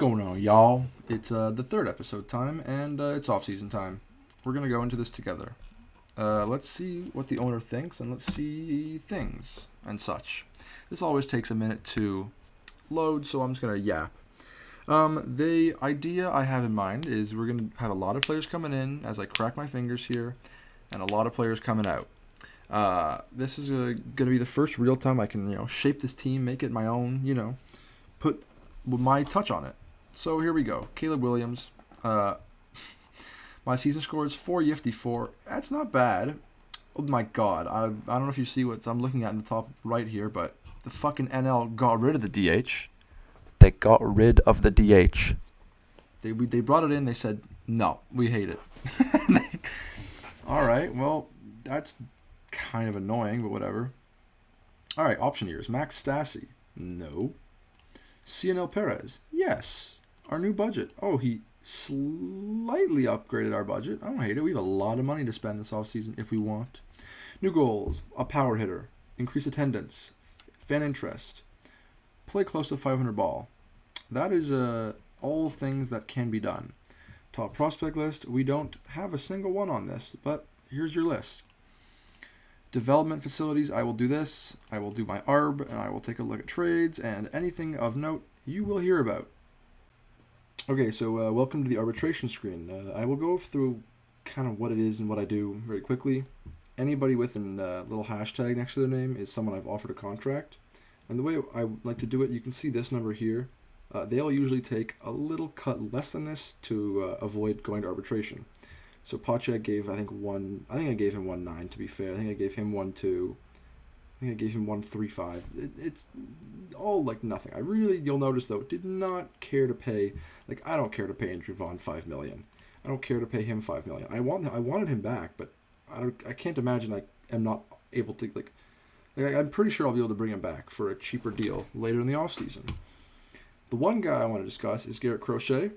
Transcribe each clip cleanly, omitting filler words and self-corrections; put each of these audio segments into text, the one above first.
Going on, y'all? It's the third episode time, and it's off-season time. We're gonna go into this together. Let's see what the owner thinks, and let's see things and such. This always takes a minute to load, so I'm just gonna yap. The idea I have in mind is we're gonna have a lot of players coming in as I crack my fingers here, and a lot of players coming out. This is gonna be the first real time I can shape this team, make it my own, put my touch on it. So here we go. Caleb Williams. My season score is 454. That's not bad. Oh my god. I don't know if you see what I'm looking at in the top right here, but the fucking NL got rid of the DH. They got rid of the DH. They brought it in. They said, no, we hate it. All right. Well, that's kind of annoying, but whatever. All right. Option years. Max Stassi. No. CNL Perez. Yes. Our new budget. Oh, he slightly upgraded our budget. I don't hate it. We have a lot of money to spend this offseason if we want. New goals. A power hitter. Increase attendance. Fan interest. Play close to 500 ball. That is all things that can be done. Top prospect list. We don't have a single one on this, but here's your list. Development facilities. I will do this. I will do my ARB, and I will take a look at trades, and anything of note you will hear about. Okay, so welcome to the arbitration screen. I will go through kind of what it is and what I do very quickly. Anybody with a little hashtag next to their name is someone I've offered a contract. And the way I like to do it, you can see this number here. They'll usually take a little cut less than this to avoid going to arbitration. So Pacek gave, I think I gave him 1.9 to be fair. I think I gave him 1.2. I think I gave him 1.35. It's all like nothing. You'll notice though, did not care to pay. Like I don't care to pay Andrew Vaughn $5 million. I don't care to pay him $5 million. I wanted him back, but I can't imagine I am not able to like I'm pretty sure I'll be able to bring him back for a cheaper deal later in the offseason. The one guy I want to discuss is Garrett Crochet,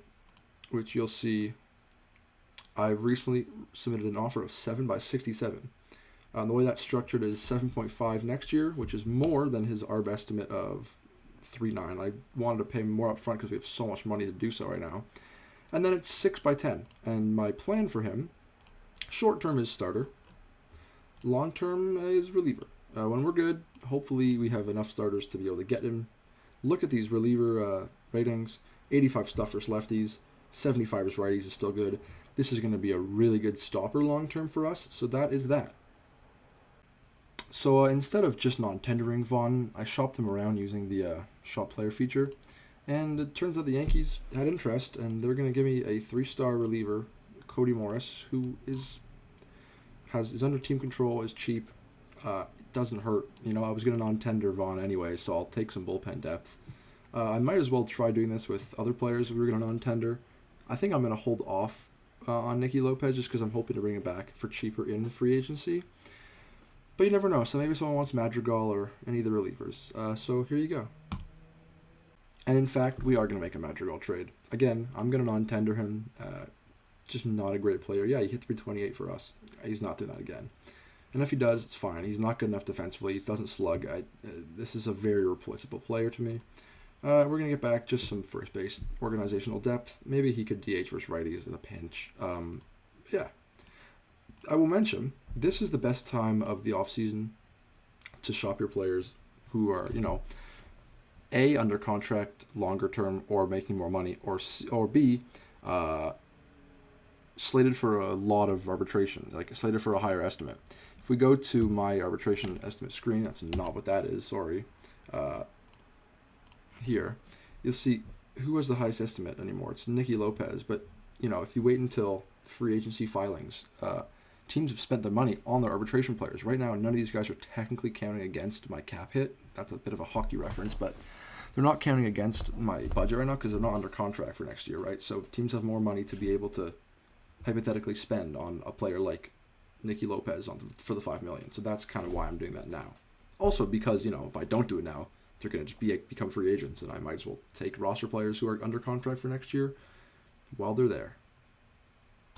which you'll see I've recently submitted an offer of 7 by 67. The way that's structured is 7.5 next year, which is more than his ARB estimate of 3.9. I wanted to pay more up front because we have so much money to do so right now. And then it's 6 by 10. And my plan for him, short term is starter, long term is reliever. When we're good, hopefully we have enough starters to be able to get him. Look at these reliever ratings. 85 stuffers lefties, 75ers righties is still good. This is going to be a really good stopper long term for us, so that is that. So instead of just non-tendering Vaughn, I shopped him around using the shop player feature, and it turns out the Yankees had interest, and they're going to give me a 3-star reliever, Cody Morris, who is under team control, is cheap, doesn't hurt. I was going to non-tender Vaughn anyway, so I'll take some bullpen depth. I might as well try doing this with other players we were going to non-tender. I think I'm going to hold off on Nicky Lopez just because I'm hoping to bring it back for cheaper in free agency. But you never know, so maybe someone wants Madrigal or any of the relievers. So here you go. And in fact, we are going to make a Madrigal trade. Again, I'm going to non-tender him. Just not a great player. Yeah, he hit 328 for us. He's not doing that again. And if he does, it's fine. He's not good enough defensively. He doesn't slug. This is a very replaceable player to me. We're going to get back just some first base organizational depth. Maybe he could DH versus righties in a pinch. Yeah. I will mention, this is the best time of the offseason to shop your players who are, A, under contract longer term or making more money, or B, slated for a lot of arbitration, like slated for a higher estimate. If we go to my arbitration estimate screen, that's not what that is, sorry. Here, you'll see who has the highest estimate anymore. It's Nicky Lopez, but, if you wait until free agency filings, teams have spent their money on their arbitration players. Right now, none of these guys are technically counting against my cap hit. That's a bit of a hockey reference, but they're not counting against my budget right now because they're not under contract for next year, right? So teams have more money to be able to hypothetically spend on a player like Nicky Lopez for the $5 million. So that's kind of why I'm doing that now. Also because, if I don't do it now, they're going to just become free agents, and I might as well take roster players who are under contract for next year while they're there.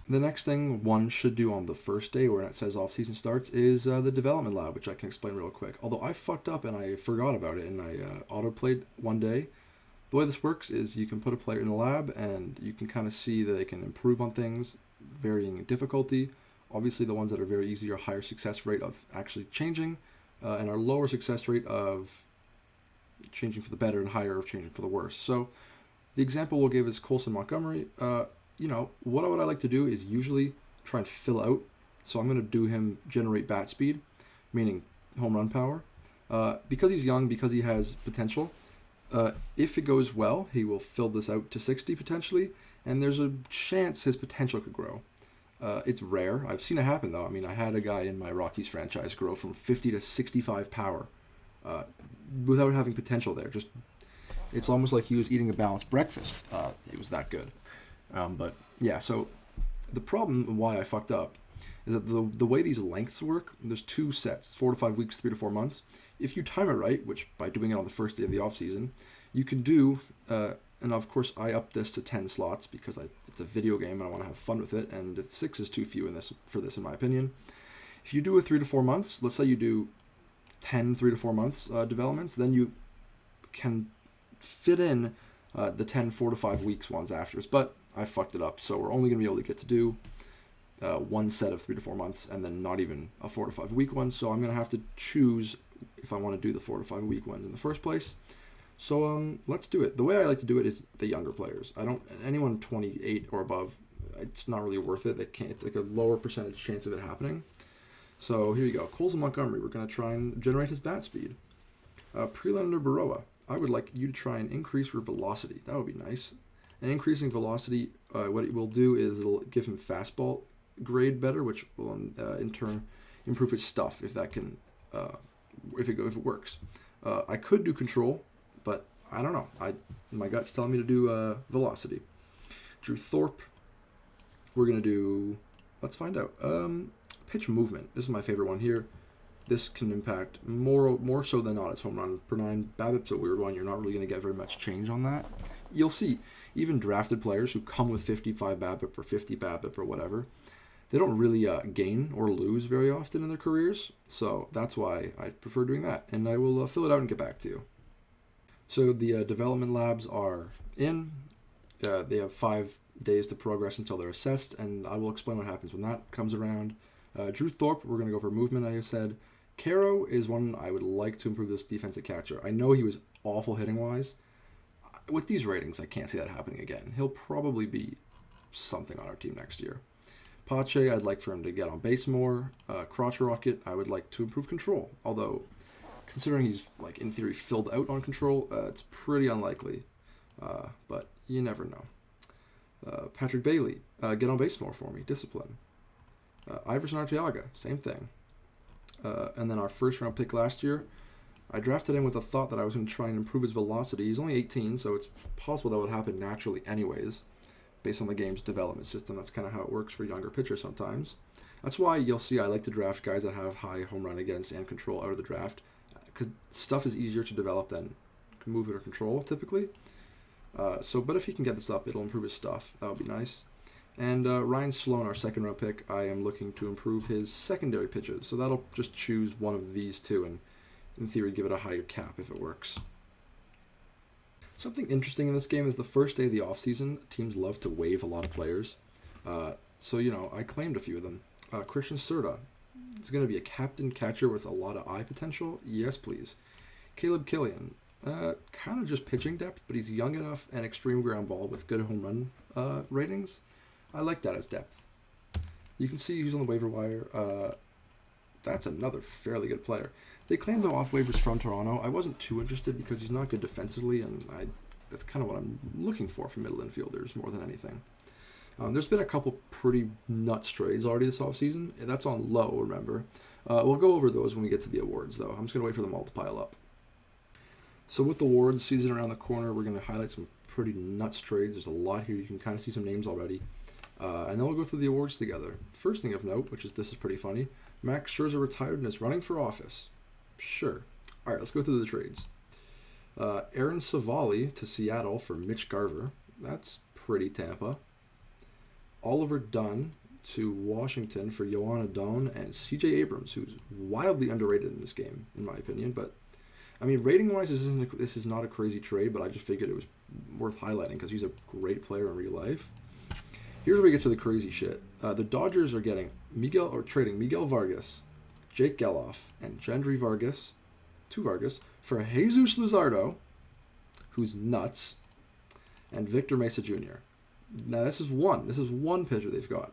The next thing one should do on the first day where it says off-season starts is the development lab, which I can explain real quick. Although I fucked up and I forgot about it and I auto-played one day. The way this works is you can put a player in the lab and you can kind of see that they can improve on things, varying difficulty. Obviously, the ones that are very easy are higher success rate of actually changing, and are lower success rate of changing for the better and higher of changing for the worse. So the example we'll give is Colson Montgomery. What would I like to do is usually try and fill out. So I'm going to do him generate bat speed, meaning home run power. Because he's young, because he has potential, if it goes well, he will fill this out to 60 potentially, and there's a chance his potential could grow. It's rare. I've seen it happen, though. I mean, I had a guy in my Rockies franchise grow from 50 to 65 power without having potential there. It's almost like he was eating a balanced breakfast. It was that good. But yeah, so the problem and why I fucked up is that the way these lengths work, there's 2 sets, 4 to 5 weeks, 3 to 4 months. If you time it right, which by doing it on the first day of the off season, you can do, and of course I upped this to 10 slots because it's a video game and I want to have fun with it, and 6 is too few for this in my opinion. If you do a 3 to 4 months, let's say you do 10 3 to 4 months developments, then you can fit in the 10 4 to 5 weeks ones after. But I fucked it up, so we're only going to be able to get to do one set of 3 to 4 months and then not even a 4 to 5 week one. So I'm going to have to choose if I want to do the 4 to 5 week ones in the first place. So let's do it. The way I like to do it is the younger players. Anyone 28 or above, it's not really worth it. It's like a lower percentage chance of it happening. So here you go. Colson Montgomery, we're going to try and generate his bat speed. Prelander Baroa, I would like you to try and increase your velocity. That would be nice. And increasing velocity, what it will do is it'll give him fastball grade better, which will in turn improve his stuff if it works. I could do control, but I don't know. My gut's telling me to do velocity. Drew Thorpe, we're gonna do. Let's find out. Pitch movement. This is my favorite one here. This can impact more so than not its home run per 9. BABIP's a weird one. You're not really gonna get very much change on that. You'll see even drafted players who come with 55 BABIP or 50 BABIP or whatever, they don't really gain or lose very often in their careers. So that's why I prefer doing that. And I will fill it out and get back to you. So the development labs are in. They have 5 days to progress until they're assessed, and I will explain what happens when that comes around. Drew Thorpe, we're going to go for movement, I said. Caro is one I would like to improve this defensive catcher. I know he was awful hitting-wise. With these ratings, I can't see that happening again. He'll probably be something on our team next year. Pache, I'd like for him to get on base more. Crotch Rocket, I would like to improve control. Although, considering he's, in theory, filled out on control, it's pretty unlikely. But you never know. Patrick Bailey, get on base more for me. Discipline. Iverson Arteaga, same thing. And then our first round pick last year, I drafted him with the thought that I was going to try and improve his velocity. He's only 18, so it's possible that would happen naturally anyways, based on the game's development system. That's kind of how it works for younger pitchers sometimes. That's why you'll see I like to draft guys that have high home run against and control out of the draft, because stuff is easier to develop than move it or control typically. But if he can get this up, it'll improve his stuff. That would be nice. And Ryan Sloan, our second round pick, I am looking to improve his secondary pitches. So that'll just choose one of these two and, in theory, give it a higher cap if it works. Something interesting in this game is the first day of the offseason, teams love to waive a lot of players. I claimed a few of them. Christian Serta is going to be a captain catcher with a lot of eye potential. Yes, please. Caleb Killian, kind of just pitching depth, but he's young enough and extreme ground ball with good home run ratings. I like that as depth. You can see he's on the waiver wire. That's another fairly good player. They claimed him off waivers from Toronto. I wasn't too interested because he's not good defensively, and that's kind of what I'm looking for from middle infielders more than anything. There's been a couple pretty nuts trades already this offseason. That's on low, remember. We'll go over those when we get to the awards, though. I'm just going to wait for them all to pile up. So with the awards season around the corner, we're going to highlight some pretty nuts trades. There's a lot here. You can kind of see some names already. And then we'll go through the awards together. First thing of note, this is pretty funny, Max Scherzer retired and is running for office. Sure. All right, let's go through the trades. Aaron Savali to Seattle for Mitch Garver. That's pretty Tampa. Oliver Dunn to Washington for Yohan Adon and C.J. Abrams, who's wildly underrated in this game, in my opinion. But, rating-wise, this is not a crazy trade, but I just figured it was worth highlighting because he's a great player in real life. Here's where we get to the crazy shit. The Dodgers are getting trading Miguel Vargas, Jake Geloff, and Gendry Vargas, two Vargas, for Jesus Luzardo, who's nuts, and Victor Mesa Jr. Now this is one pitcher they've got.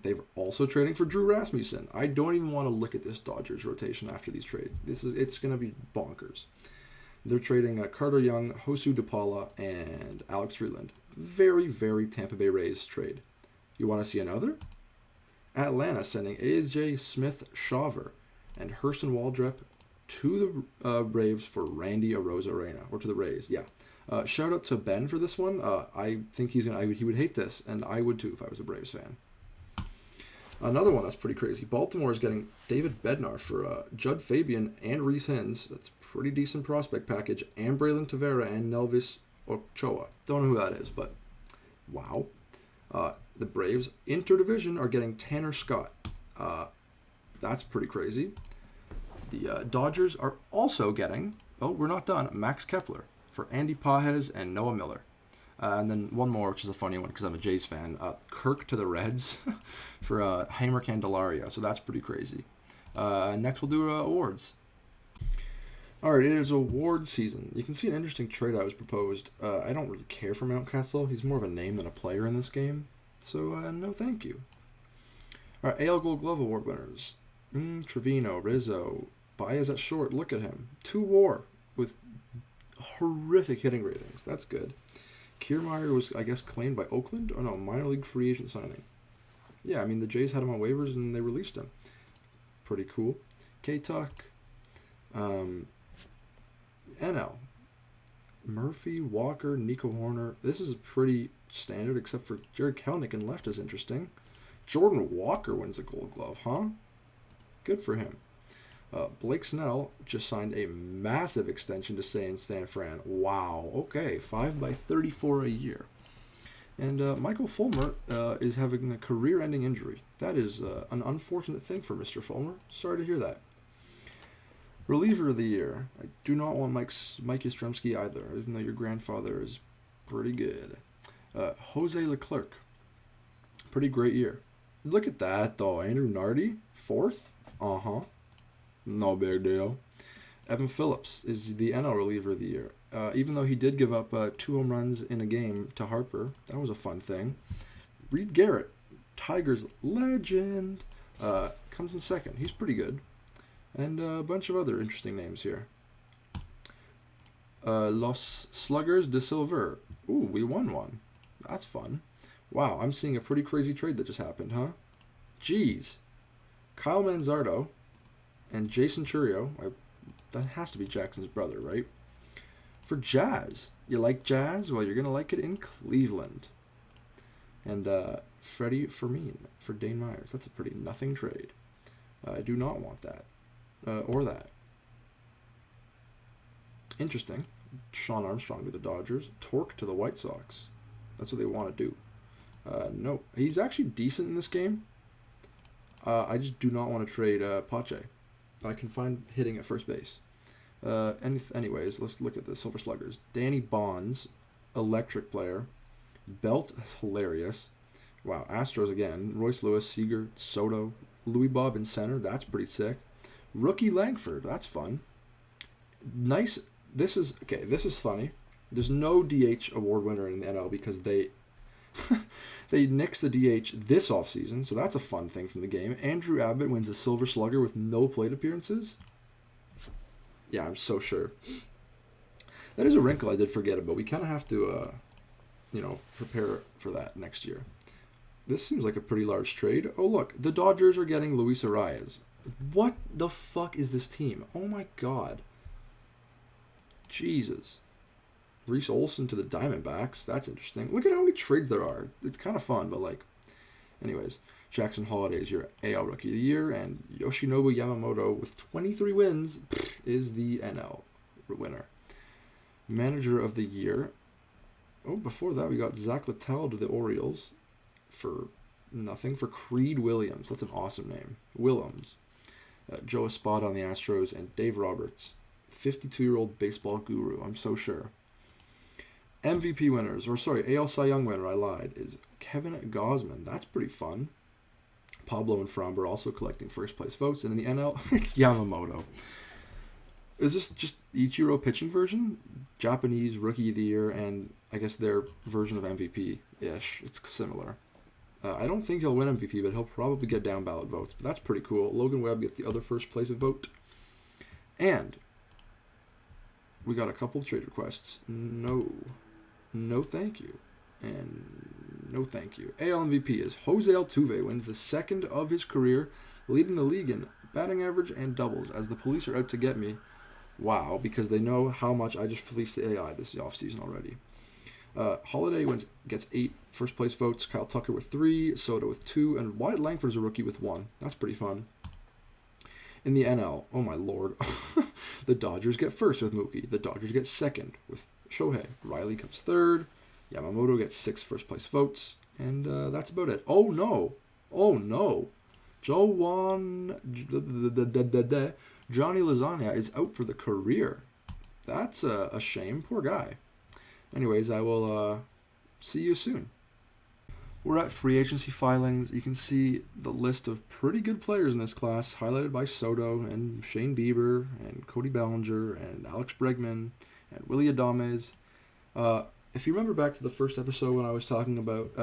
They're also trading for Drew Rasmussen. I don't even want to look at this Dodgers rotation after these trades. It's going to be bonkers. They're trading Carter Young, Josu DePaula, and Alex Freeland. Very, very Tampa Bay Rays trade. You want to see another? Atlanta sending AJ Smith-Shawver and Hurston Waldrep to the Braves for Randy Arozarena, or to the Rays, yeah. Shout out to Ben for this one. I think he would hate this, and I would too if I was a Braves fan. Another one that's pretty crazy. Baltimore is getting David Bednar for Judd Fabian and Reese Hens. That's pretty decent prospect package. And Braylon Tavera and Nelvis Ochoa. Don't know who that is, but wow. The Braves interdivision are getting Tanner Scott. That's pretty crazy. The Dodgers are also getting, we're not done, Max Kepler for Andy Pages and Noah Miller. And then one more, which is a funny one because I'm a Jays fan. Kirk to the Reds for Heimer Candelario. So that's pretty crazy. Next we'll do awards. All right, it is award season. You can see an interesting trade I was proposed. I don't really care for Mountcastle. He's more of a name than a player in this game. So no thank you. All right, AL Gold Glove Award winners. Trevino, Rizzo, Baez at short. Look at him. 2 WAR with horrific hitting ratings. That's good. Kiermaier was, I guess, claimed by Oakland? Oh, no, minor league free agent signing. Yeah, I mean, the Jays had him on waivers and they released him. Pretty cool. K-Tuck. NL. Murphy, Walker, Nico Horner. This is pretty standard, except for Jared Kelenic and left is interesting. Jordan Walker wins a Gold Glove, huh? Good for him. Blake Snell just signed a massive extension to stay in San Fran. Wow. Okay, 5 by 34 a year. And Michael Fulmer is having a career-ending injury. That is an unfortunate thing for Mr. Fulmer. Sorry to hear that. Reliever of the year. I do not want Mike Yastrzemski either, even though your grandfather is pretty good. Jose Leclerc. Pretty great year. Look at that, though. Andrew Nardi, 4th. Uh-huh. No big deal. Evan Phillips is the NL reliever of the year. Even though he did give up 2 home runs in a game to Harper. That was a fun thing. Reed Garrett, Tigers legend, comes in 2nd. He's pretty good. And a bunch of other interesting names here. Los Sluggers de Silver. Ooh, we won one. That's fun. Wow, I'm seeing a pretty crazy trade that just happened, huh? Jeez. Kyle Manzardo and Jason Churio. That has to be Jackson's brother, right? For Jazz. You like Jazz? Well, you're going to like it in Cleveland. And Freddie Fermin for Dane Myers. That's a pretty nothing trade. I do not want that. Or that. Interesting. Sean Armstrong to the Dodgers. Torque to the White Sox. That's what they want to do. No. He's actually decent in this game. I just do not want to trade Pache. I can find hitting at first base. Anyways, let's look at the Silver Sluggers. Danny Bonds, electric player. Belt is hilarious. Wow, Astros again. Royce Lewis, Seager, Soto, Louis Bob in center. That's pretty sick. Rookie Langford. That's fun. Nice. This is funny. There's no DH award winner in the NL because they they nixed the DH this offseason, so that's a fun thing from the game. Andrew Abbott wins a Silver Slugger with no plate appearances. Yeah, I'm so sure. That is a wrinkle I did forget about. We kind of have to, prepare for that next year. This seems like a pretty large trade. Oh, look. The Dodgers are getting Luis Arias. What the fuck is this team? Oh, my God. Jesus. Reese Olson to the Diamondbacks. That's interesting. Look at how many trades there are. It's kind of fun, but anyways. Jackson Holliday is your AL Rookie of the Year, and Yoshinobu Yamamoto with 23 wins is the NL winner. Manager of the Year. Oh, before that we got Zach Littell to the Orioles for nothing. For Creed Williams. That's an awesome name. Willems. Joe Espada on the Astros, and Dave Roberts, 52-year-old baseball guru, I'm so sure. MVP winners, or sorry, AL Cy Young winner, I lied, is Kevin Gausman. That's pretty fun. Pablo and Framber also collecting first place votes. And in the NL, it's Yamamoto. Is this just Ichiro pitching version? Japanese Rookie of the Year, and I guess their version of MVP-ish. It's similar. I don't think he'll win MVP, but he'll probably get down ballot votes. But that's pretty cool. Logan Webb gets the other first place vote. And we got a couple trade requests. No thank you. And no thank you. AL MVP is Jose Altuve, wins the second of his career, leading the league in batting average and doubles as the police are out to get me. Wow, because they know how much I just fleeced the AI this offseason already. Holiday gets 8 first place votes, Kyle Tucker with 3, Soto with 2, and Wyatt Langford's a rookie with 1. That's pretty fun. In the NL, oh my lord, the Dodgers get first with Mookie. The Dodgers get second with Shohei. Riley comes third. Yamamoto gets 6 first place votes, and that's about it. Oh no! Johnny Lasagna is out for the career. That's a shame. Poor guy. Anyways, I will see you soon. We're at free agency filings. You can see the list of pretty good players in this class, highlighted by Soto and Shane Bieber and Cody Bellinger and Alex Bregman and Willy Adames. If you remember back to the first episode when I was talking about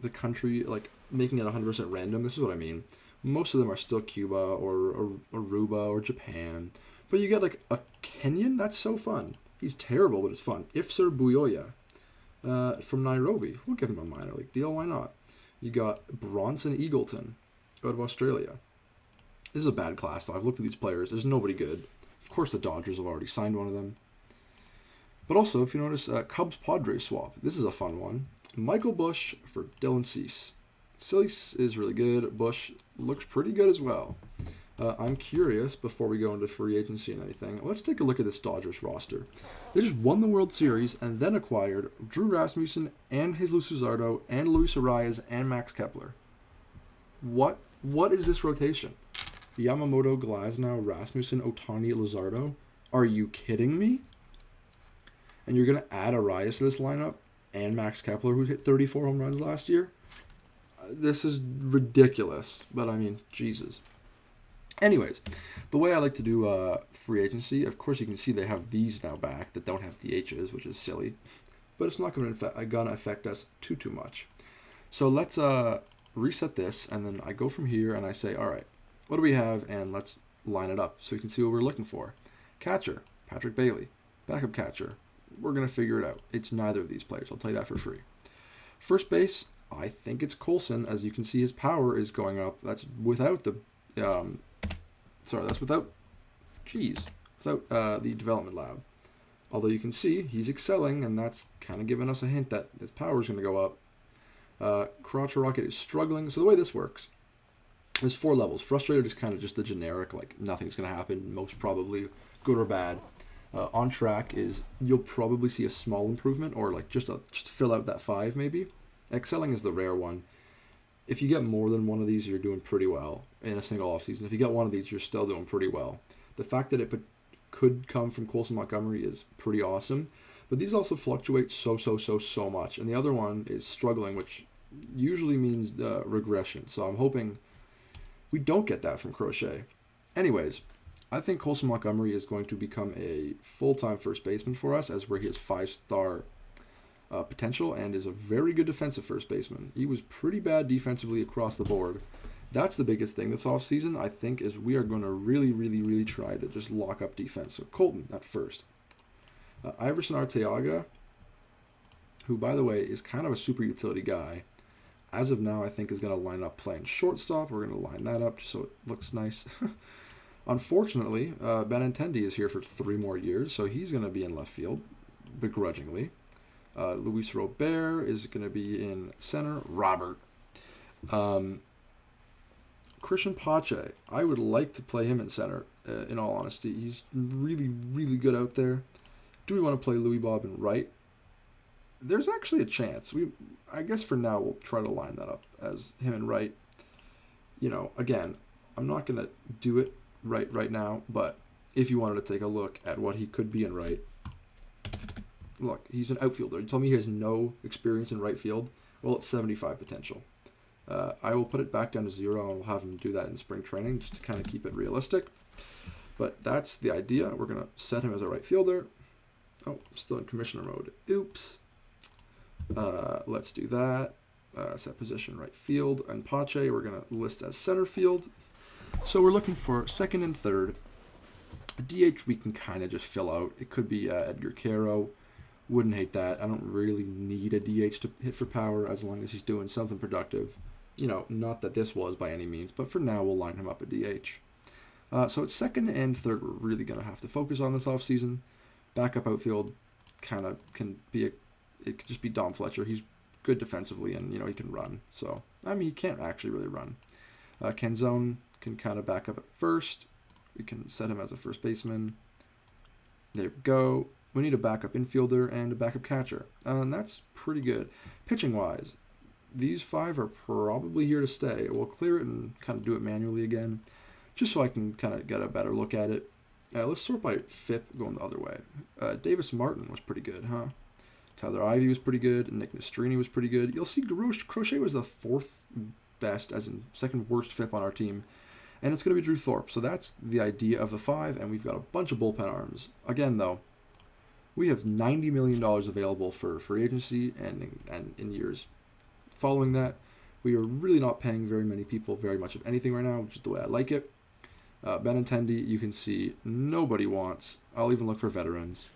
the country, like making it 100% random, this is what I mean. Most of them are still Cuba or Aruba or Japan. But you get like a Kenyan? That's so fun. He's terrible, but it's fun. Ifsar Buyoya from Nairobi. We'll give him a minor league deal. Why not? You got Bronson Eagleton out of Australia. This is a bad class, though. I've looked at these players. There's nobody good. Of course, the Dodgers have already signed one of them. But also, if you notice, Cubs-Padres swap. This is a fun one. Michael Busch for Dylan Cease. Cease is really good. Busch looks pretty good as well. I'm curious, before we go into free agency and anything, let's take a look at this Dodgers roster. They just won the World Series and then acquired Drew Rasmussen and Jesus Luzardo and Luis Arias and Max Kepler. What is this rotation? Yamamoto, Glasnow, Rasmussen, Ohtani, Luzardo? Are you kidding me? And you're going to add Arias to this lineup and Max Kepler, who hit 34 home runs last year? This is ridiculous, but I mean, Jesus. Anyways, the way I like to do free agency, of course you can see they have these now back that don't have DHs, which is silly, but it's not going to affect us too much. So let's reset this, and then I go from here and I say, all right, what do we have, and let's line it up so you can see what we're looking for. Catcher, Patrick Bailey. Backup catcher, we're going to figure it out. It's neither of these players, I'll tell you that for free. First base, I think it's Coulson. As you can see, his power is going up. That's without the without the development lab. Although you can see he's excelling, and that's kind of giving us a hint that his power is going to go up. Crotch Rocket is struggling. So the way this works, there's 4 levels. Frustrated is kind of just the generic, like nothing's going to happen, most probably, good or bad. On track is you'll probably see a small improvement, or like just fill out that 5 maybe. Excelling is the rare one. If you get more than one of these, you're doing pretty well in a single offseason. If you get one of these, you're still doing pretty well. The fact that it could come from Coulson Montgomery is pretty awesome. But these also fluctuate so much. And the other one is struggling, which usually means regression. So I'm hoping we don't get that from Crochet. Anyways, I think Coulson Montgomery is going to become a full-time first baseman for us, as where he has 5-star potential and is a very good defensive first baseman. He was pretty bad defensively across the board. That's the biggest thing this offseason, I think, is we are going to really try to just lock up defense. So Colton at first. Iverson Arteaga, who, by the way, is kind of a super utility guy. As of now, I think is going to line up playing shortstop. We're going to line that up just so it looks nice. Unfortunately, Benintendi is here for 3 more years, so he's going to be in left field, begrudgingly. Luis Robert is going to be in center. Robert. Christian Pache. I would like to play him in center, in all honesty. He's really good out there. Do we want to play Louis Bob in right? There's actually a chance. I guess for now we'll try to line that up as him in right. You know, again, I'm not going to do it right now, but if you wanted to take a look at what he could be in right, look, he's an outfielder. You told me he has no experience in right field. Well, it's 75 potential. I will put it back down to 0, and we'll have him do that in spring training just to kind of keep it realistic. But that's the idea. We're going to set him as a right fielder. Oh, I'm still in commissioner mode. Oops. Let's do that. Set position right field. And Pache, we're going to list as center field. So we're looking for second and third. A DH we can kind of just fill out. It could be Edgar Caro. Wouldn't hate that. I don't really need a DH to hit for power as long as he's doing something productive. You know, not that this was by any means, but for now we'll line him up at DH. So it's second and third we're really going to have to focus on this offseason. Backup outfield kind of can be it could just be Dom Fletcher. He's good defensively and, you know, he can run. So, I mean, he can't actually really run. Canzone can kind of back up at first. We can set him as a first baseman. There we go. We need a backup infielder and a backup catcher. And that's pretty good. Pitching-wise, these 5 are probably here to stay. We'll clear it and kind of do it manually again, just so I can kind of get a better look at it. Let's sort by FIP going the other way. Davis Martin was pretty good, huh? Tyler Ivey was pretty good. Nick Nastrini was pretty good. You'll see Crochet was the 4th best, as in 2nd worst FIP on our team. And it's going to be Drew Thorpe. So that's the idea of the 5, and we've got a bunch of bullpen arms. Again, though, we have $90 million available for free agency and in years following that. We are really not paying very many people very much of anything right now, which is the way I like it. Benintendi, you can see nobody wants. I'll even look for veterans.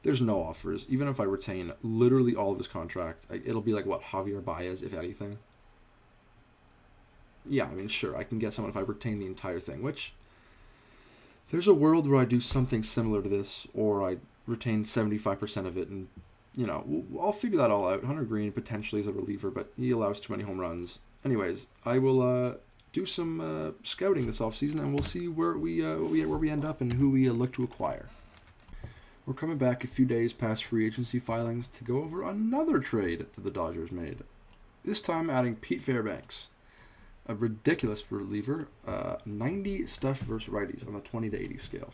There's no offers. Even if I retain literally all of his contract, it'll be like, what, Javier Baez, if anything? Yeah, I mean, sure, I can get someone if I retain the entire thing, which there's a world where I do something similar to this, or I retain 75% of it, and, you know, I'll figure that all out. Hunter Green potentially is a reliever, but he allows too many home runs. Anyways, I will do some scouting this offseason, and we'll see where we end up and who we look to acquire. We're coming back a few days past free agency filings to go over another trade that the Dodgers made. This time adding Pete Fairbanks, a ridiculous reliever, 90 stuff versus righties on the 20 to 80 scale.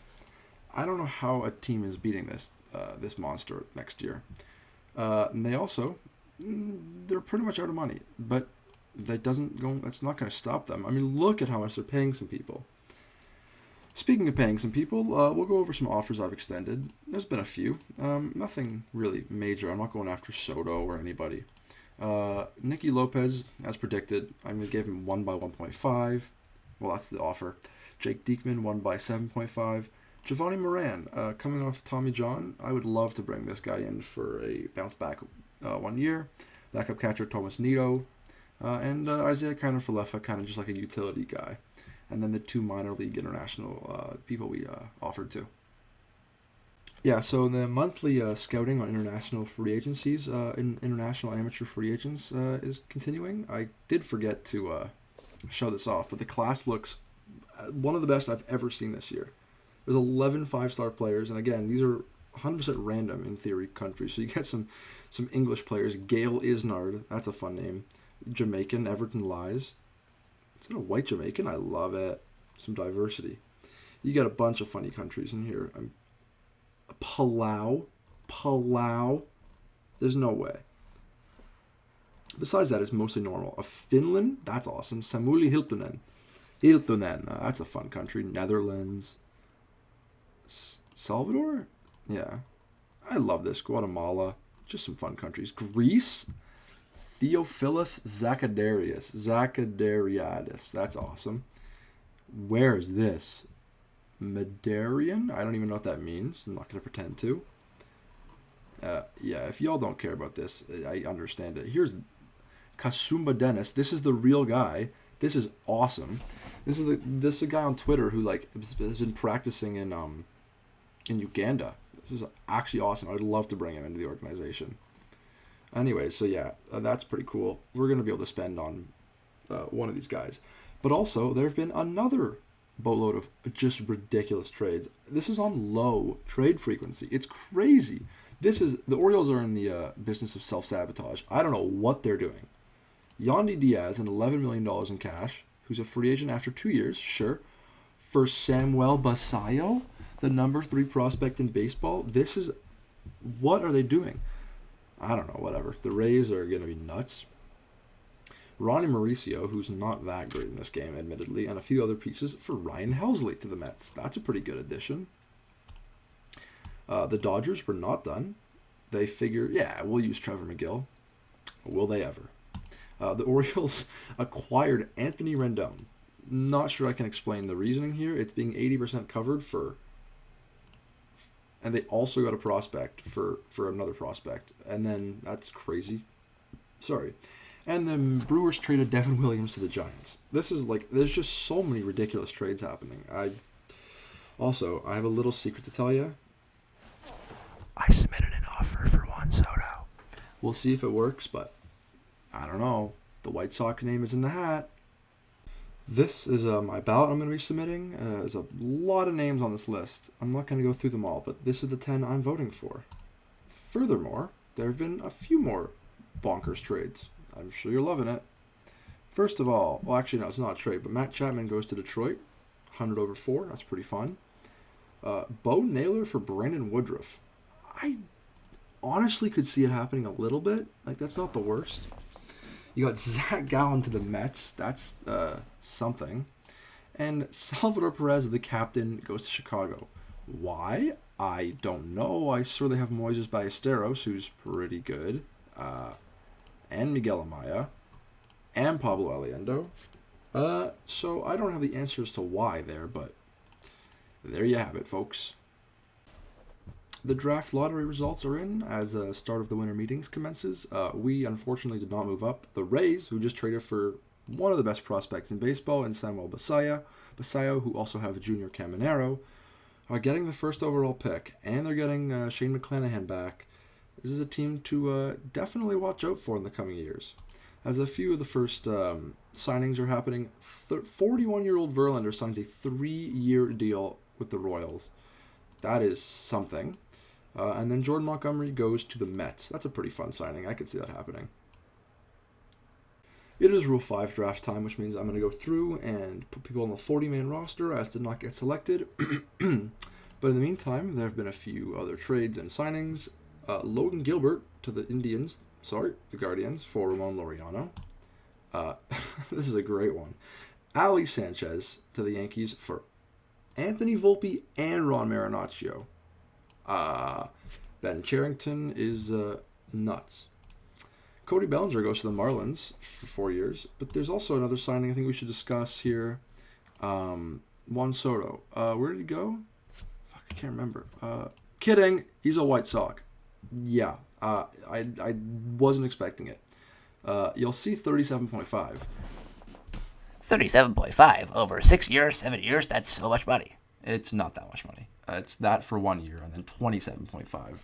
I don't know how a team is beating this monster next year. And they also, they're pretty much out of money, but that's not going to stop them. I mean, look at how much they're paying some people. Speaking of paying some people, we'll go over some offers I've extended. There's been a few. Nothing really major. I'm not going after Soto or anybody. Nicky Lopez, as predicted, I'm going to give him 1 by 1.5. Well, that's the offer. Jake Diekman, 1 by 7.5. Giovanni Moran, coming off Tommy John. I would love to bring this guy in for a bounce back 1 year. Backup catcher Thomas Nito. And Isaiah Kiner-Falefa, kind of just like a utility guy. And then the 2 minor league international people we offered to. Yeah, so the monthly scouting on international free agencies, international amateur free agents is continuing. I did forget to show this off, but the class looks one of the best I've ever seen this year. There's 11 5-star players, and again, these are 100% random in theory countries. So you get some English players. Gail Isnard, that's a fun name. Jamaican, Everton Lies. Is it a white Jamaican? I love it. Some diversity. You got a bunch of funny countries in here. Palau. There's no way. Besides that, it's mostly normal. Finland, that's awesome. Samuli Hiltunen, that's a fun country. Netherlands. Salvador? Yeah. I love this. Guatemala. Just some fun countries. Greece. Theophilus Zacadariadis. That's awesome. Where is this? Madarian? I don't even know what that means. I'm not going to pretend to. Yeah, if y'all don't care about this, I understand it. Here's Kasumba Dennis. This is the real guy. This is awesome. This is a guy on Twitter who has been practicing in Uganda. This is actually awesome. I'd love to bring him into the organization. Anyway, so yeah, that's pretty cool. We're going to be able to spend on one of these guys. But also, there have been another boatload of just ridiculous trades. This is on low trade frequency. It's crazy. The Orioles are in the business of self-sabotage. I don't know what they're doing. Yandy Diaz, and $11 million in cash, who's a free agent after 2 years, sure. For Samuel Basallo, the number 3 prospect in baseball, this is What are they doing? I don't know, whatever. The Rays are going to be nuts. Ronnie Mauricio, who's not that great in this game, admittedly, and a few other pieces for Ryan Helsley to the Mets. That's a pretty good addition. The Dodgers were not done. They figure, yeah, we'll use Trevor McGill. Will they ever? The Orioles acquired Anthony Rendon. Not sure I can explain the reasoning here. It's being 80% covered for... And they also got a prospect for another prospect. And then, that's crazy. Sorry. And the Brewers traded Devin Williams to the Giants. This is like, there's just so many ridiculous trades happening. I have a little secret to tell you. I submitted an offer for Juan Soto. We'll see if it works, but I don't know. The White Sox name is in the hat. This is my ballot I'm going to be submitting. There's a lot of names on this list. I'm not going to go through them all, but this is the 10 I'm voting for. Furthermore, there have been a few more bonkers trades. I'm sure you're loving it. First of all, well, actually, no, it's not a trade, but Matt Chapman goes to Detroit. 100/4. That's pretty fun. Bo Naylor for Brandon Woodruff. I honestly could see it happening a little bit. Like, that's not the worst. You got Zach Gallen to the Mets. That's something. And Salvador Perez, the captain, goes to Chicago. Why? I don't know. I saw they have Moises Ballesteros, who's pretty good. And Miguel Amaya. And Pablo Aliendo. So I don't have the answers to why there, but there you have it, folks. The draft lottery results are in as the start of the winter meetings commences. We unfortunately did not move up. The Rays, who just traded for one of the best prospects in baseball, and Samuel Basayo, who also have Junior Caminero, are getting the first overall pick, and they're getting Shane McClanahan back. This is a team to definitely watch out for in the coming years. As a few of the first signings are happening, 41-year-old Verlander signs a 3-year deal with the Royals. That is something. And then Jordan Montgomery goes to the Mets. That's a pretty fun signing. I could see that happening. It is Rule 5 draft time, which means I'm going to go through and put people on the 40-man roster as did not get selected. But in the meantime, there have been a few other trades and signings. Logan Gilbert to the Guardians for Ramon Laureano. This is a great one. Ali Sanchez to the Yankees for Anthony Volpe and Ron Marinaccio. Ben Cherington is nuts. Cody Bellinger goes to the Marlins for 4 years, but there's also another signing I think we should discuss here. Juan Soto. Where did he go? Fuck, I can't remember. Kidding. He's a White Sox. Yeah. I wasn't expecting it. You'll see 37.5. 37.5 over 6 years, 7 years. That's so much money. It's not that much money. It's that for 1 year, and then 27.5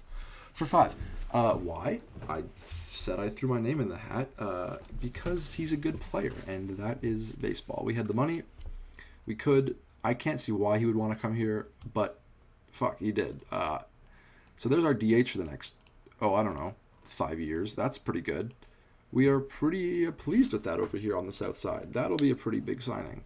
for 5. Why? I said I threw my name in the hat because he's a good player, and that is baseball. We had the money. We could. I can't see why he would want to come here, but fuck, he did. So there's our DH for the next, 5 years. That's pretty good. We are pretty pleased with that over here on the south side. That'll be a pretty big signing.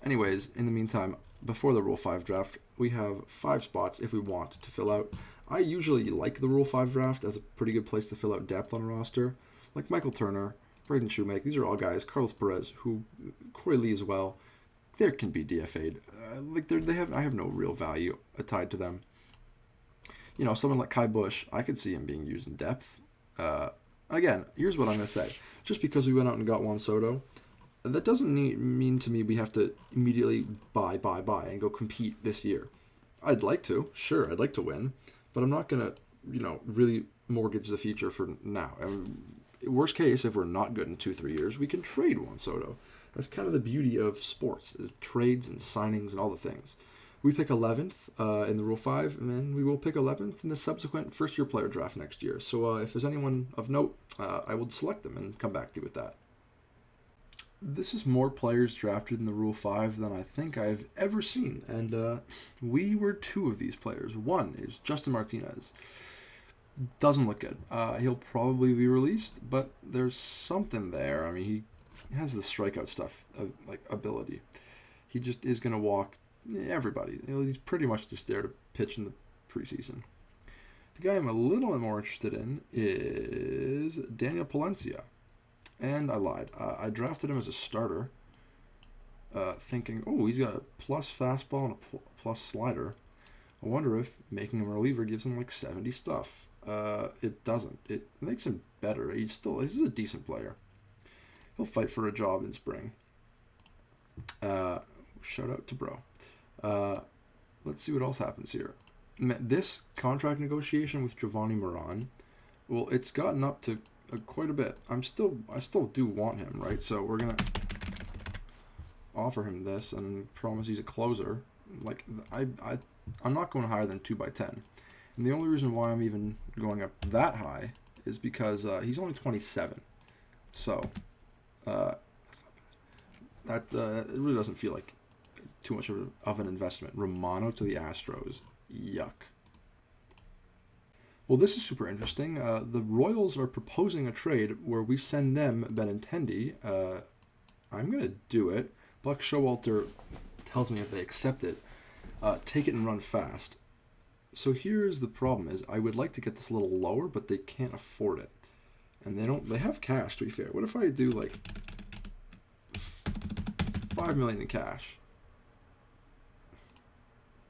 Anyways, in the meantime, before the Rule 5 draft, we have 5 spots if we want to fill out. I usually like the Rule 5 draft as a pretty good place to fill out depth on a roster. Like Michael Turner, Braden Shoemake, these are all guys. Carlos Perez, Corey Lee as well. There can be DFA'd. I have no real value tied to them. You know, someone like Kai Bush, I could see him being used in depth. Again, here's what I'm going to say. Just because we went out and got Juan Soto, that doesn't mean to me we have to immediately buy, and go compete this year. I'd like to. Sure, I'd like to win. But I'm not going to, really mortgage the future for now. Worst case, if we're not good in 2-3 years, we can trade Juan Soto. That's kind of the beauty of sports, is trades and signings and all the things. We pick 11th in the Rule 5, and then we will pick 11th in the subsequent first-year player draft next year. So if there's anyone of note, I will select them and come back to you with that. This is more players drafted in the Rule 5 than I think I've ever seen, and we were 2 of these players. One is Justin Martinez. Doesn't look good. He'll probably be released, but there's something there. I mean, he has the strikeout stuff, ability. He just is going to walk everybody. He's pretty much just there to pitch in the preseason. The guy I'm a little bit more interested in is Daniel Palencia. And I lied. I drafted him as a starter, thinking, oh, he's got a plus fastball and a plus slider. I wonder if making him a reliever gives him like 70 stuff. It doesn't. It makes him better. This is a decent player. He'll fight for a job in spring. Shout out to bro. Let's see what else happens here. This contract negotiation with Giovanni Moran, well, it's gotten up to quite a bit. I still do want him, right? So we're gonna offer him this and promise he's a closer. Like I'm not going higher than 2x10, and the only reason why I'm even going up that high is because he's only 27. So that it really doesn't feel like too much of an investment. Romano to the Astros. Yuck. Well, this is super interesting. The Royals are proposing a trade where we send them Benintendi. I'm going to do it. Buck Showalter tells me if they accept it, take it and run fast. So here's the problem is I would like to get this a little lower, but they can't afford it. And they have cash, to be fair. What if I do like $5 million in cash?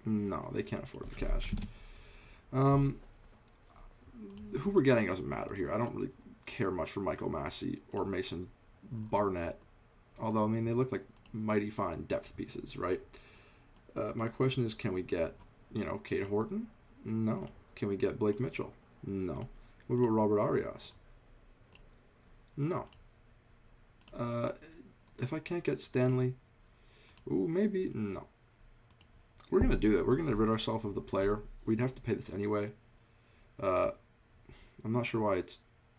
No, they can't afford the cash. Who we're getting doesn't matter here. I don't really care much for Michael Massey or Mason Barnett. Although, I mean, they look like mighty fine depth pieces, right? My question is, can we get, Kate Horton? No. Can we get Blake Mitchell? No. What about Robert Arias? No. If I can't get Stanley, maybe, no. We're going to do that. We're going to rid ourselves of the player. We'd have to pay this anyway. I'm not sure why it's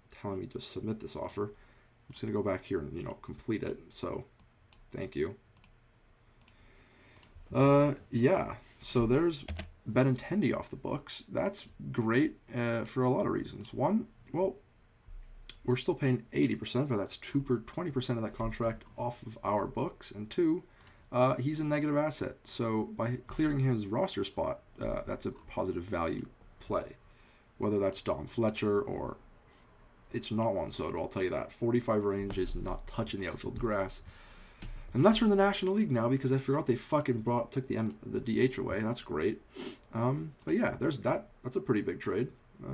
telling me to submit this offer. I'm just going to go back here and, complete it. So, thank you. Yeah. So there's Benintendi off the books. That's great for a lot of reasons. One, well, we're still paying 80%, but that's 20% of that contract off of our books. And two, he's a negative asset. So by clearing his roster spot, that's a positive value play. Whether that's Dom Fletcher or it's not Juan Soto, I'll tell you that. 45 range is not touching the outfield grass. Unless we're in the National League now, because I forgot they fucking took the DH away. That's great. But yeah, there's that. That's a pretty big trade.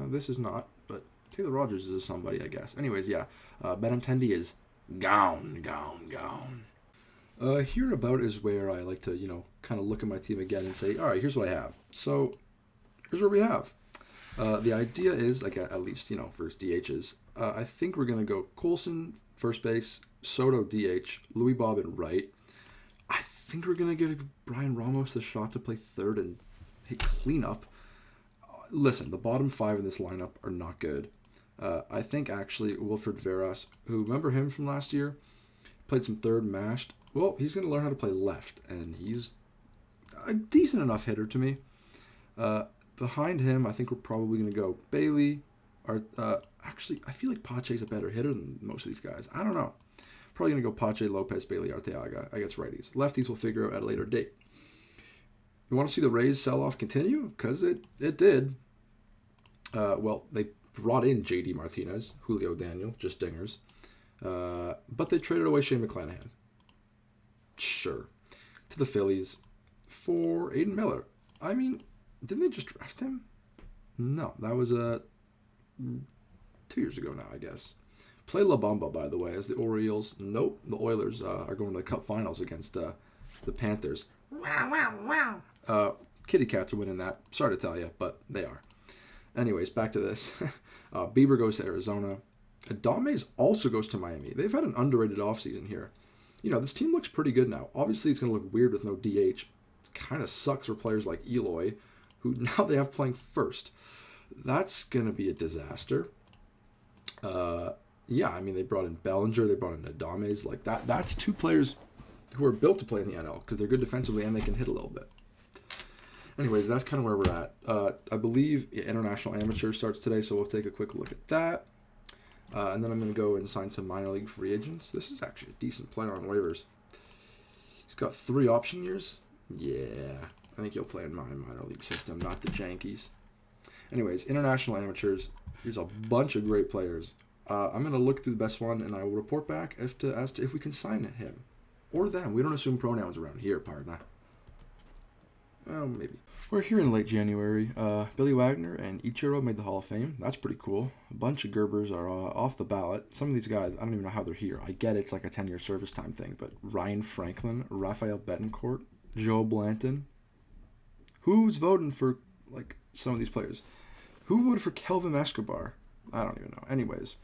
This is not, but Taylor Rogers is somebody, I guess. Anyways, yeah, Benintendi is gone. Here about is where I like to, kind of look at my team again and say, all right, here's what I have. So here's what we have. The idea is, like at least, for his DHs, I think we're going to go Coulson, first base, Soto, DH, Louis Bob in right. I think we're going to give Brian Ramos the shot to play third and hit cleanup. Listen, the bottom five in this lineup are not good. I think actually Wilfred Veras, who remember him from last year, played some third, mashed. Well, he's going to learn how to play left, and he's a decent enough hitter to me. Behind him, I think we're probably going to go Bailey. Actually, I feel like Pache's a better hitter than most of these guys. I don't know. Probably going to go Pache, Lopez, Bailey, Arteaga. I guess righties. Lefties we'll figure out at a later date. You want to see the Rays sell-off continue? Because it did. Well, they brought in J.D. Martinez, Julio Daniel, just dingers. But they traded away Shane McClanahan. Sure. To the Phillies for Aiden Miller. I mean, didn't they just draft him? No, that was 2 years ago now, I guess. Play La Bamba, by the way, as the Orioles. Nope, the Oilers are going to the Cup Finals against the Panthers. Kitty Cats are winning that. Sorry to tell you, but they are. Anyways, back to this. Bieber goes to Arizona. Adames also goes to Miami. They've had an underrated offseason here. This team looks pretty good now. Obviously, it's going to look weird with no DH. It kind of sucks for players like Eloy, who now they have playing first. That's going to be a disaster. Yeah, I mean, they brought in Bellinger, they brought in Adames. Like, that's two players who are built to play in the NL because they're good defensively and they can hit a little bit. Anyways, that's kind of where we're at. I believe International Amateur starts today, so we'll take a quick look at that. And then I'm going to go and sign some minor league free agents. This is actually a decent player on waivers. He's got 3 option years. Yeah, I think he'll play in my minor league system, not the Yankees. Anyways, international amateurs. Here's a bunch of great players. I'm gonna look through the best one, and I will report back as to if we can sign him or them. We don't assume pronouns around here, partner. Well, maybe. We're here in late January. Billy Wagner and Ichiro made the Hall of Fame. That's pretty cool. A bunch of Gerbers are off the ballot. Some of these guys, I don't even know how they're here. I get it's like a 10-year service time thing, but Ryan Franklin, Rafael Betancourt, Joe Blanton. Who's voting for, like, some of these players? Who voted for Kelvin Escobar? I don't even know. Anyways,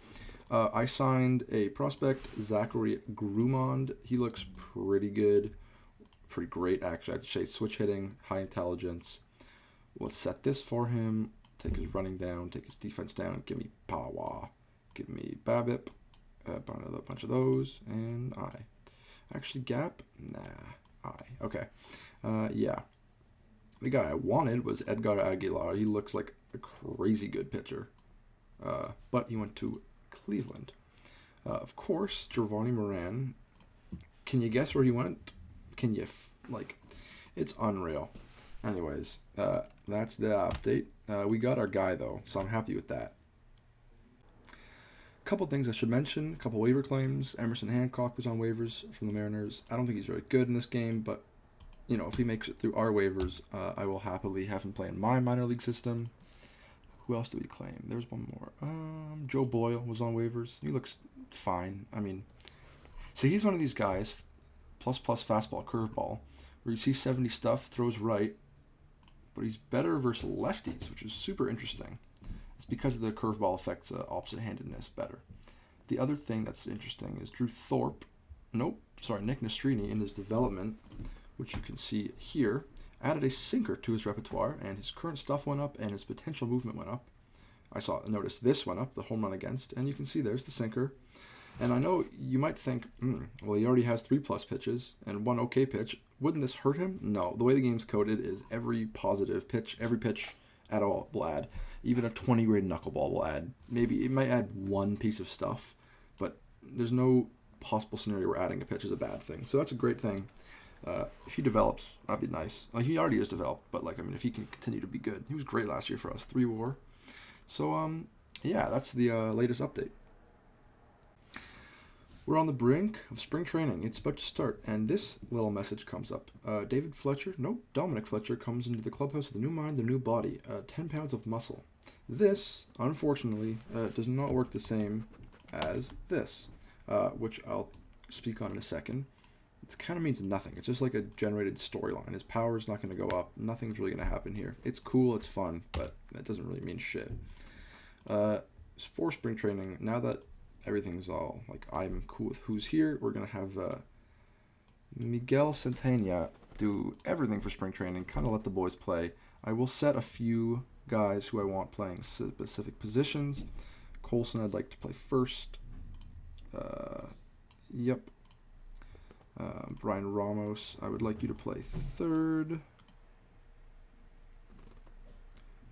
I signed a prospect, Zachary Grumond. He looks pretty good. Pretty great, actually. I have to say, switch hitting, high intelligence. Let's set this for him. Take his running down, take his defense down. Give me Pawa. Give me Babip. A bunch of those. And I. Actually, Gap? Nah. I. Okay. Yeah. The guy I wanted was Edgar Aguilar. He looks like a crazy good pitcher. But he went to Cleveland. Of course, Giovanni Moran. Can you guess where he went? Can you, it's unreal. Anyways, that's the update. We got our guy, though, so I'm happy with that. Couple things I should mention. Couple waiver claims. Emerson Hancock was on waivers from the Mariners. I don't think he's very good in this game, but, if he makes it through our waivers, I will happily have him play in my minor league system. Who else did we claim? There's one more. Joe Boyle was on waivers. He looks fine. So he's one of these guys, plus fastball, curveball, where you see 70 stuff, throws right, but he's better versus lefties, which is super interesting. It's because the curveball affects opposite-handedness better. The other thing that's interesting is Nick Nastrini in his development, which you can see here, added a sinker to his repertoire, and his current stuff went up, and his potential movement went up. Notice this went up, the home run against, and you can see there's the sinker. And I know you might think, well, he already has 3+ pitches and 1 okay pitch. Wouldn't this hurt him? No. The way the game's coded is every positive pitch, every pitch at all will add. Even a 20-grade knuckleball will add. Maybe it might add 1 piece of stuff, but there's no possible scenario where adding a pitch is a bad thing. So that's a great thing. If he develops, that'd be nice. He already is developed, but if he can continue to be good. He was great last year for us, 3 WAR. So, yeah, that's the latest update. We're on the brink of spring training. It's about to start, and this little message comes up. Dominic Fletcher comes into the clubhouse with a new mind, a new body, 10 pounds of muscle. This, unfortunately, does not work the same as this, which I'll speak on in a second. It kind of means nothing. It's just like a generated storyline. His power is not going to go up. Nothing's really going to happen here. It's cool, it's fun, but that doesn't really mean shit. For spring training, now that everything's all, I'm cool with who's here, we're going to have Miguel Centena do everything for spring training, kind of let the boys play. I will set a few guys who I want playing specific positions. Colson I'd like to play first. Brian Ramos, I would like you to play third.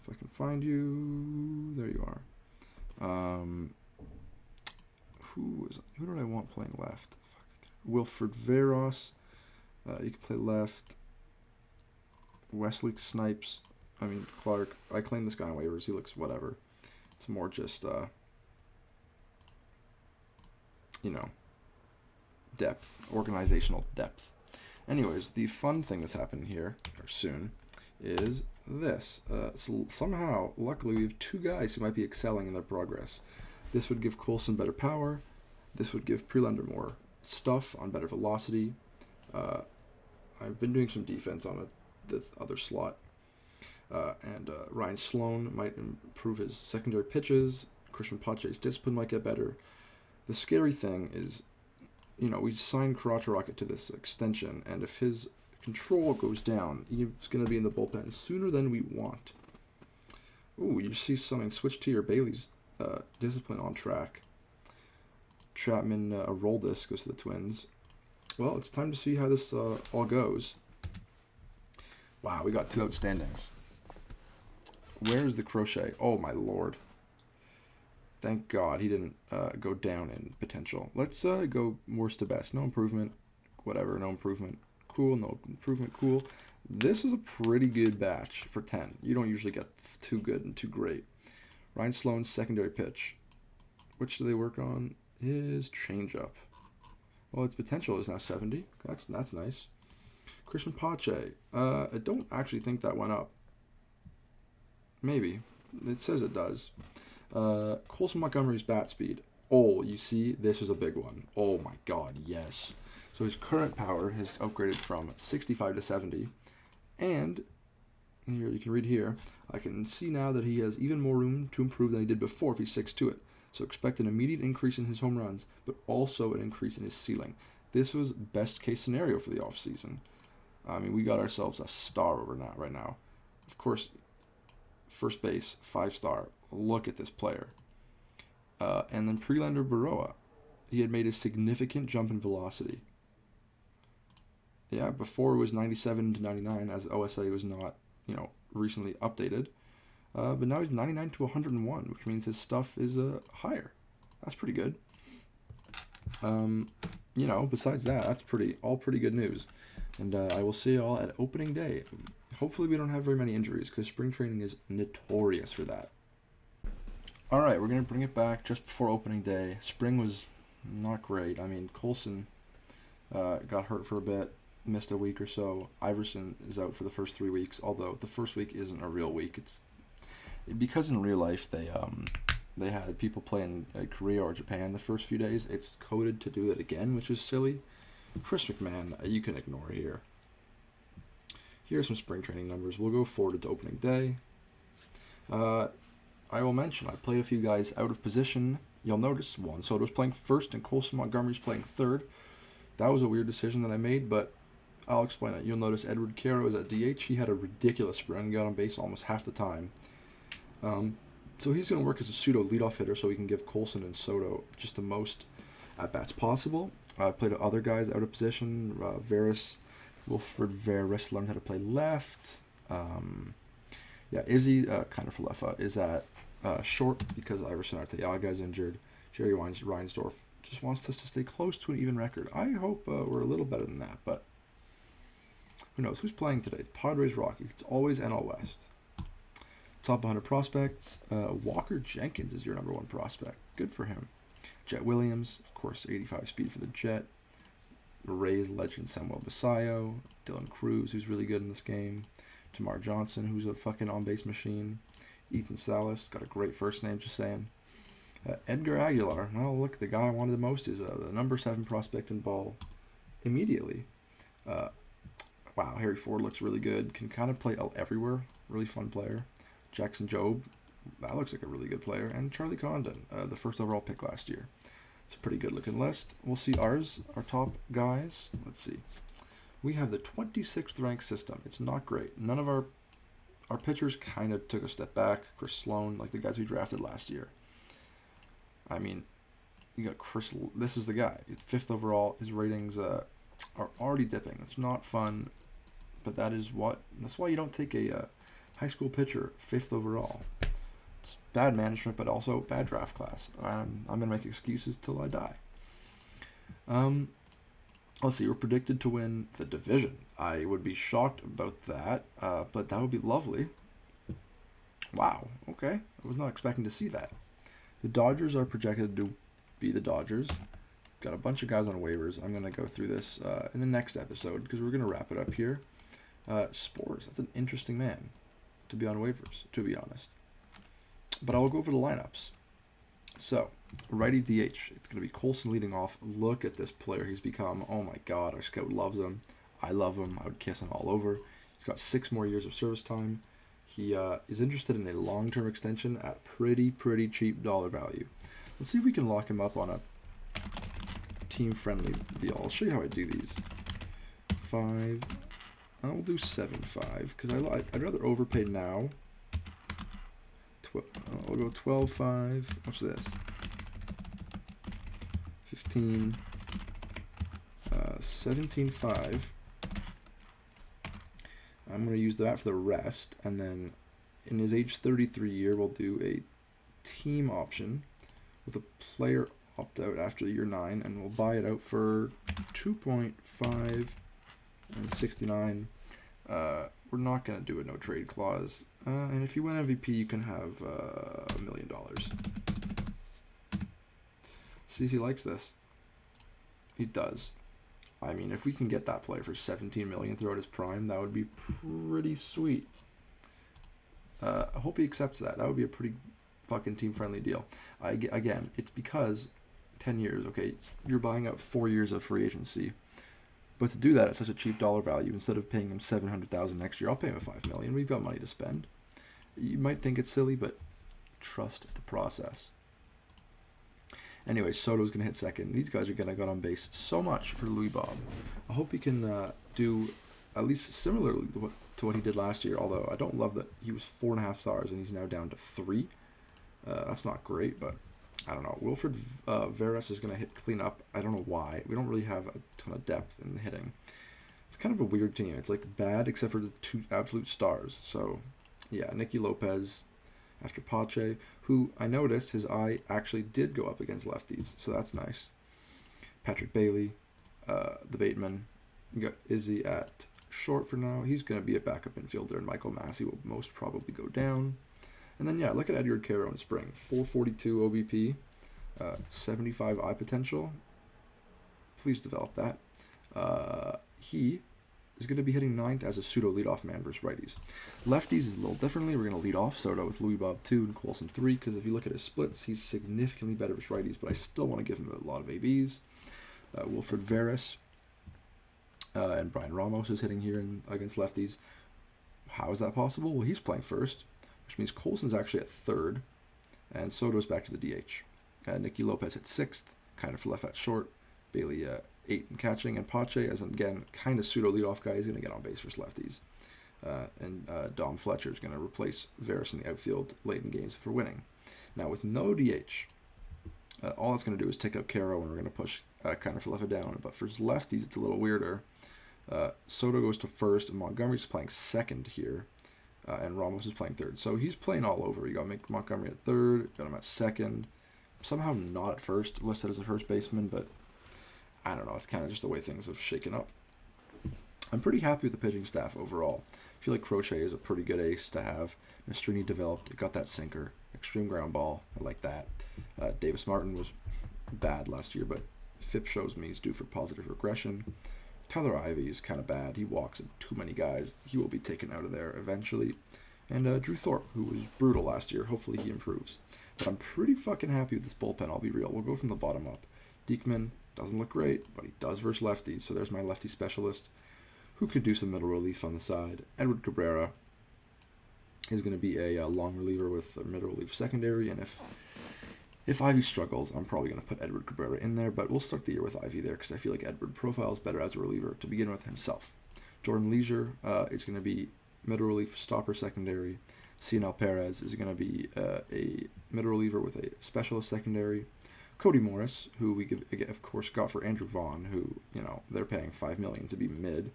If I can find you, there you are. Who do I want playing left? Wilfred Veros, you can play left. Wesley Snipes, Clark. I claim this guy on waivers. He looks whatever. It's more just, depth, organizational depth. Anyways, the fun thing that's happening here, or soon, is this. So somehow, luckily, we have 2 guys who might be excelling in their progress. This would give Coulson better power. This would give Prelander more stuff on better velocity. I've been doing some defense on the other slot. And Ryan Sloan might improve his secondary pitches. Christian Pache's discipline might get better. The scary thing is, we signed Karate Rocket to this extension, and if his control goes down, he's going to be in the bullpen sooner than we want. Ooh, you see something. Switch to your Bailey's discipline on track. Chapman Aroldis goes to the Twins. Well, it's time to see how this all goes. Wow, we got 2 outstandings. Where is the crochet? Oh, my lord. Thank God he didn't go down in potential. Let's go worst to best. No improvement. Whatever, no improvement. Cool, no improvement, cool. This is a pretty good batch for 10. You don't usually get too good and too great. Ryan Sloan's secondary pitch. Which do they work on? His changeup. Well, its potential is now 70. That's nice. Christian Pache. I don't actually think that went up. Maybe. It says it does. Colson Montgomery's bat speed. Oh, you see, this is a big one. Oh my god, yes. So his current power has upgraded from 65 to 70. And here you can read here, I can see now that he has even more room to improve than he did before if he sticks to it. So expect an immediate increase in his home runs, but also an increase in his ceiling. This was best case scenario for the offseason. I mean, we got ourselves a star right now. Of course, first base, 5-star. Look at this player. And then Prelander Baroa. He had made a significant jump in velocity. Yeah, before it was 97 to 99, as OSA was not, recently updated. But now he's 99 to 101, which means his stuff is higher. That's pretty good. Besides that, that's all pretty good news. And I will see you all at opening day. Hopefully we don't have very many injuries, because spring training is notorious for that. All right, we're going to bring it back just before opening day. Spring was not great. I mean, Colson got hurt for a bit, missed a week or so. Iverson is out for the first 3 weeks, although the first week isn't a real week. It's because in real life they had people play in Korea or Japan the first few days. It's coded to do it again, which is silly. Chris McMahon, you can ignore here. Here are some spring training numbers. We'll go forward to opening day. I will mention I played a few guys out of position. You'll notice Juan Soto's playing first and Colson Montgomery's playing third. That was a weird decision that I made, but I'll explain it. You'll notice Edward Caro is at DH. He had a ridiculous spring, got on base almost half the time. So he's going to work as a pseudo leadoff hitter so he can give Colson and Soto just the most at-bats possible. I played other guys out of position. Wilfred Veras learned how to play left. Izzy, kind of for left, is at short because Iverson Arteaga is injured. Jerry Reinsdorf just wants us to stay close to an even record. I hope we're a little better than that, but who knows? Who's playing today? It's Padres Rockies. It's always NL West. Top 100 prospects. Walker Jenkins is your number 1 prospect. Good for him. Jet Williams, of course, 85 speed for the Jet. Rays legend Samuel Basayo. Dylan Cruz, who's really good in this game. Tamar Johnson, who's a fucking on-base machine. Ethan Salas, got a great first name, just saying. Edgar Aguilar, well, look, the guy I wanted the most is the number 7 prospect in ball immediately. Wow, Harry Ford looks really good. Can kind of play everywhere. Really fun player. Jackson Jobe, that looks like a really good player. And Charlie Condon, the first overall pick last year. It's a pretty good looking list. We'll see our top guys. Let's see. We have the 26th ranked system. It's not great. None of our pitchers kind of took a step back. Chris Sloan, like the guys we drafted last year. I mean, you got Chris. This is the guy. It's 5th overall. His ratings are already dipping. It's not fun, but that's why you don't take a high school pitcher 5th overall. It's bad management, but also bad draft class. I'm gonna make excuses till I die. Let's see. We're predicted to win the division. I would be shocked about that, but that would be lovely. Wow. Okay. I was not expecting to see that. The Dodgers are projected to be the Dodgers. Got a bunch of guys on waivers. I'm going to go through this in the next episode because we're going to wrap it up here. Spores. That's an interesting man to be on waivers, to be honest. But I'll go over the lineups. So, righty DH. It's going to be Colson leading off. Look at this player he's become. Oh my god, our scout loves him. I love him. I would kiss him all over. He's got 6 more years of service time. He is interested in a long-term extension at pretty cheap dollar value. Let's see if we can lock him up on a team-friendly deal. I'll show you how I do these. 5. I'll do 7.5 because I'd rather overpay now. I'll go 12.5. What's this? 15. 17.5. I'm going to use that for the rest, and then in his age 33 year, we'll do a team option with a player opt-out after year 9, and we'll buy it out for 2.5 and 69. We're not going to do a no trade clause. And if you win MVP, you can have $1 million. See if he likes this. He does. I mean, if we can get that player for $17 million throughout his prime, that would be pretty sweet. I hope he accepts that. That would be a pretty fucking team-friendly deal. Again, it's because 10 years, okay, you're buying out 4 years of free agency. But to do that at such a cheap dollar value, instead of paying him $700,000 next year, I'll pay him $5 million. We've got money to spend. You might think it's silly, but trust the process. Anyway, Soto's going to hit second. These guys are going to get on base so much for Louis Bob. I hope he can do at least similarly to what he did last year, although I don't love that he was 4.5 stars and he's now down to 3. That's not great, but I don't know. Wilfred Veras is going to hit cleanup. I don't know why. We don't really have a ton of depth in the hitting. It's kind of a weird team. It's like bad except for the 2 absolute stars. So, yeah, Nicky Lopez after Pache, who I noticed his eye actually did go up against lefties, so that's nice. Patrick Bailey, the Bateman. You got Izzy at short for now. He's going to be a backup infielder, and Michael Massey will most probably go down. And then, yeah, look at Edward Caro in spring. 442 OBP, 75 eye potential. Please develop that. He is going to be hitting 9th as a pseudo leadoff man versus righties. Lefties is a little differently. We're going to lead off Soto with Louis Bob 2 and Coulson 3, because if you look at his splits, he's significantly better versus righties, but I still want to give him a lot of ABs. Wilfred Veras and Brian Ramos is hitting here against lefties. How is that possible? Well, he's playing first, which means Coulson's actually at 3rd, and Soto's back to the DH. Nicky Lopez at 6th, kind of left at short. Bailey 8 in catching, and Pache, as again, kind of pseudo leadoff guy, is going to get on base versus lefties. And Dom Fletcher is going to replace Veras in the outfield late in games for winning. Now, with no DH, all that's going to do is take up Caro, and we're going to push kind of left down. But for lefties, it's a little weirder. Soto goes to 1st, and Montgomery's playing 2nd here. And Ramos is playing 3rd. So he's playing all over. You got Montgomery at 3rd, got him at 2nd. Somehow not at 1st, listed as a first baseman, but I don't know. It's kind of just the way things have shaken up. I'm pretty happy with the pitching staff overall. I feel like Crochet is a pretty good ace to have. Nastrini developed. It got that sinker. Extreme ground ball. I like that. Davis Martin was bad last year, but FIP shows me he's due for positive regression. Tyler Ivey is kind of bad. He walks at too many guys. He will be taken out of there eventually. And Drew Thorpe, who was brutal last year. Hopefully he improves. But I'm pretty fucking happy with this bullpen, I'll be real. We'll go from the bottom up. Diekman doesn't look great, but he does versus lefties. So there's my lefty specialist, who could do some middle relief on the side. Edward Cabrera is going to be a long reliever with a middle relief secondary. And if Ivy struggles, I'm probably going to put Edward Cabrera in there. But we'll start the year with Ivy there, because I feel like Edward profiles better as a reliever to begin with himself. Jordan Leisure is going to be middle relief stopper secondary. Cionel Perez is going to be a middle reliever with a specialist secondary. Cody Morris, who we of course got for Andrew Vaughn, who, you know, they're paying $5 million to be mid.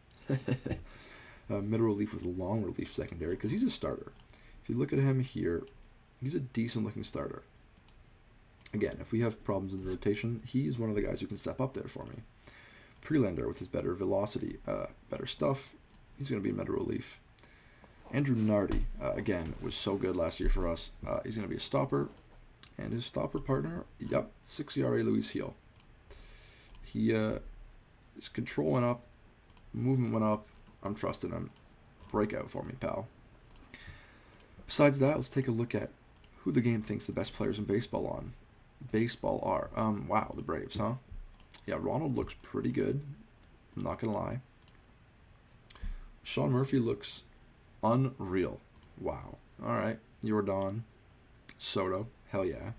Middle relief with a long relief secondary, because he's a starter. If you look at him here, he's a decent looking starter. Again, if we have problems in the rotation, he's one of the guys who can step up there for me. Prelander with his better velocity, better stuff. He's going to be middle relief. Andrew Nardi, again, was so good last year for us. He's going to be a stopper. And his stopper partner, 6 ERA Luis Heel. His control went up. Movement went up. I'm trusting him. Breakout for me, pal. Besides that, let's take a look at who the game thinks the best players in baseball are. Wow, the Braves, huh? Yeah, Ronald looks pretty good. I'm not going to lie. Sean Murphy looks unreal. Wow. All right. Jordan. Soto. Hell yeah.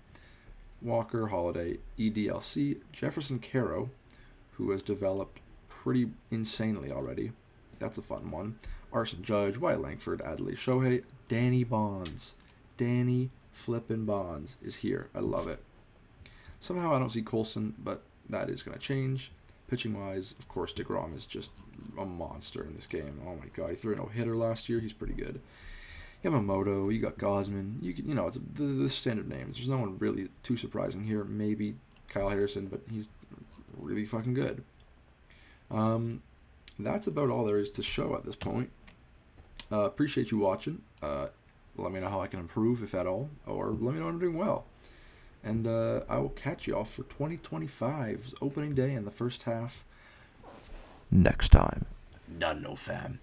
Walker, Holiday, EDLC, Jefferson Caro, who has developed pretty insanely already. That's a fun one. Arson Judge, Wyatt Langford, Adley Shohei, Danny Bonds. Danny flippin' Bonds is here. I love it. Somehow I don't see Coulson, but that is going to change. Pitching-wise, of course, DeGrom is just a monster in this game. Oh my god, he threw a no-hitter last year. He's pretty good. Yamamoto, you got Gosman. You know, it's the standard names. There's no one really too surprising here. Maybe Kyle Harrison, but he's really fucking good. That's about all there is to show at this point. Appreciate you watching. Let me know how I can improve, if at all, or let me know I'm doing well. And I will catch y'all for 2025's opening day in the first half next time. Done, no fam.